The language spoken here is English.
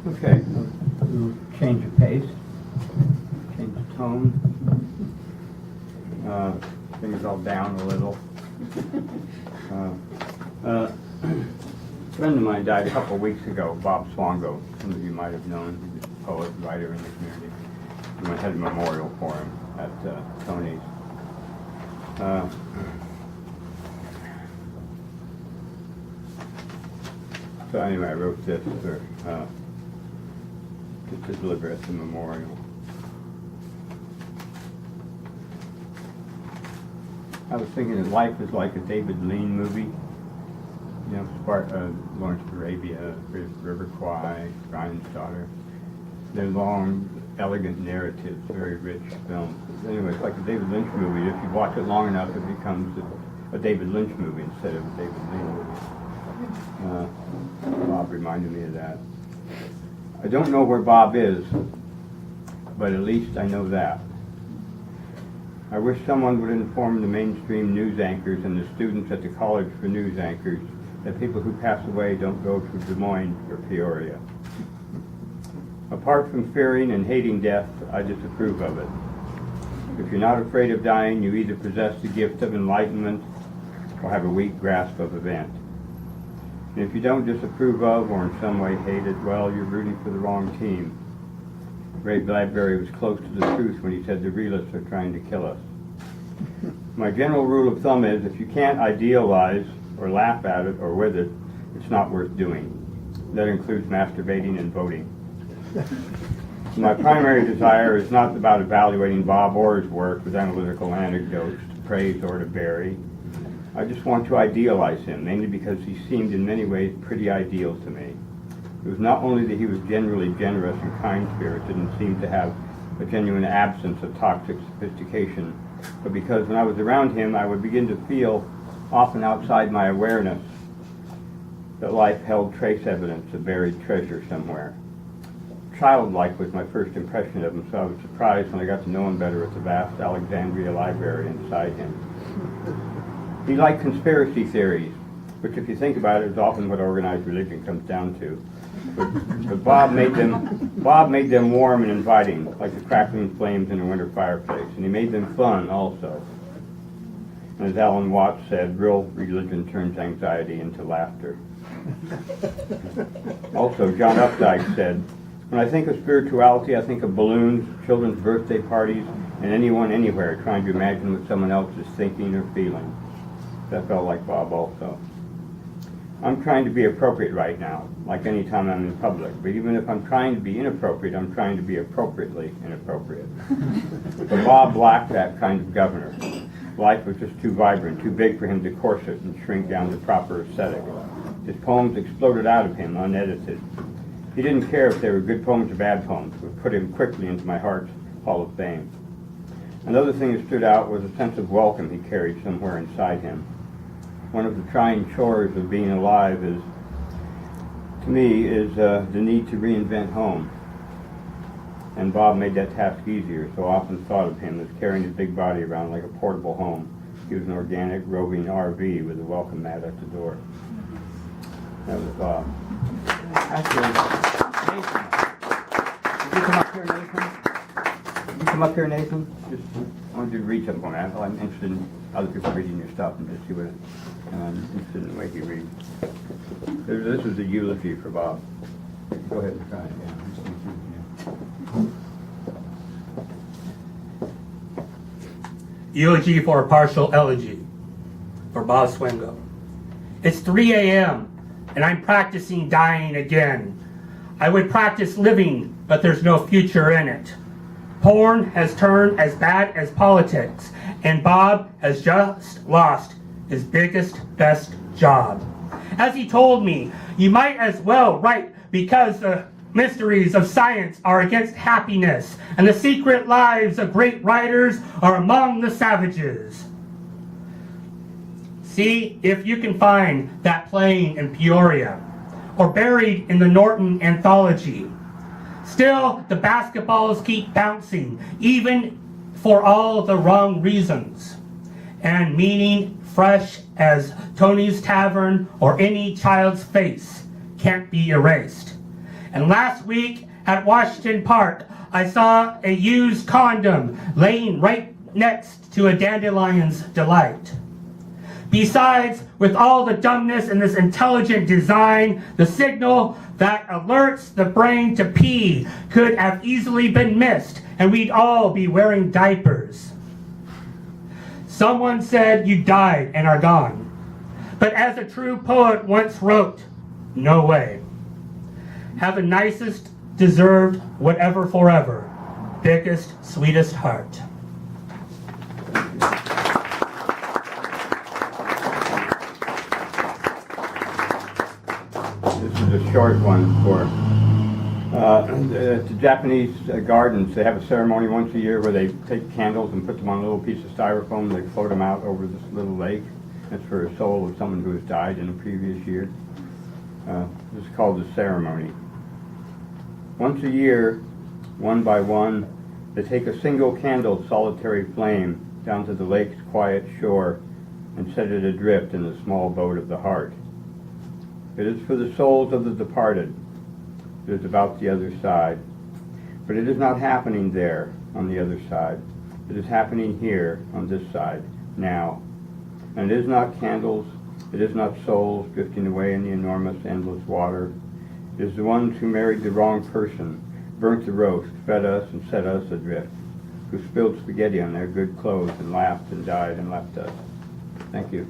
Okay, a little change of pace, change of tone. Things all down a little. A friend of mine died a couple of weeks ago, Bob Swango. Some of you might have known. He was a poet, writer in the community. And I had a memorial for him at Tony's. So anyway, I wrote this for just to deliver at the memorial. I was thinking that life is like a David Lean movie. You know, Lawrence of Arabia, River Kwai, Ryan's Daughter. They're long, elegant narratives, very rich films. Anyway, it's like a David Lynch movie. If you watch it long enough, it becomes a David Lynch movie instead of a David Lean movie. Bob reminded me of that. I don't know where Bob is, but at least I know that. I wish someone would inform the mainstream news anchors and the students at the College for News Anchors that people who pass away don't go to Des Moines or Peoria. Apart from fearing and hating death, I disapprove of it. If you're not afraid of dying, you either possess the gift of enlightenment or have a weak grasp of event. And if you don't disapprove of or in some way hate it, well, you're rooting for the wrong team. Ray Bradbury was close to the truth when he said the realists are trying to kill us. My general rule of thumb is if you can't idealize or laugh at it or with it, it's not worth doing. That includes masturbating and voting. My primary desire is not about evaluating Bob Orr's work with analytical anecdotes to praise or to bury. I just want to idealize him, mainly because he seemed in many ways pretty ideal to me. It was not only that he was generally generous and kind-spirited and seemed to have a genuine absence of toxic sophistication, but because when I was around him, I would begin to feel, often outside my awareness, that life held trace evidence of buried treasure somewhere. Childlike was my first impression of him, so I was surprised when I got to know him better at the vast Alexandria library inside him. He liked conspiracy theories, which if you think about it is often what organized religion comes down to. But Bob made them warm and inviting, like the crackling flames in a winter fireplace, and he made them fun also. And as Alan Watts said, real religion turns anxiety into laughter. Also, John Updike said, when I think of spirituality, I think of balloons, children's birthday parties, and anyone anywhere trying to imagine what someone else is thinking or feeling. That felt like Bob also. I'm trying to be appropriate right now, like any time I'm in public. But even if I'm trying to be inappropriate, I'm trying to be appropriately inappropriate. But Bob lacked that kind of governor. Life was just too vibrant, too big for him to corset and shrink down to proper aesthetic. His poems exploded out of him unedited. He didn't care if they were good poems or bad poems, but put him quickly into my heart's Hall of Fame. Another thing that stood out was a sense of welcome he carried somewhere inside him. One of the trying chores of being alive is the need to reinvent home. And Bob made that task easier, so I often thought of him as carrying his big body around like a portable home. He was an organic, roving RV with a welcome mat at the door. That was Bob. Actually, Nathan. Did you come up here, Nathan? Did you come up here, Nathan? Just wanted you to read something for me. I'm interested in other people reading your stuff and just see what I'm interested in the way you read. This was a eulogy for Bob. Go ahead and try it. Yeah. Eulogy for a partial elegy for Bob Swingo. It's 3 a.m. and I'm practicing dying again. I would practice living, but there's no future in it. Porn has turned as bad as politics, and Bob has just lost his biggest, best job. As he told me, you might as well write because the mysteries of science are against happiness, and the secret lives of great writers are among the savages. See if you can find that playing in Peoria, or buried in the Norton Anthology. Still, the basketballs keep bouncing, even for all the wrong reasons, and meaning fresh as Tony's Tavern or any child's face can't be erased. And last week at Washington Park, I saw a used condom laying right next to a dandelion's delight. Besides, with all the dumbness in this intelligent design, the signal that alerts the brain to pee could have easily been missed, and we'd all be wearing diapers. Someone said you died and are gone. But as a true poet once wrote, no way. Have the nicest, deserved, whatever forever, biggest, sweetest heart. This is a short one for the Japanese gardens. They have a ceremony once a year where they take candles and put them on a little piece of styrofoam and they float them out over this little lake. It's for a soul of someone who has died in a previous year. This is called the ceremony. Once a year, one by one, they take a single candle solitary flame down to the lake's quiet shore and set it adrift in the small boat of the heart. It is for the souls of the departed. It is about the other side. But it is not happening there on the other side. It is happening here on this side, now. And it is not candles, it is not souls drifting away in the enormous, endless water. It is the ones who married the wrong person, burnt the roast, fed us and set us adrift, who spilled spaghetti on their good clothes and laughed and died and left us. Thank you.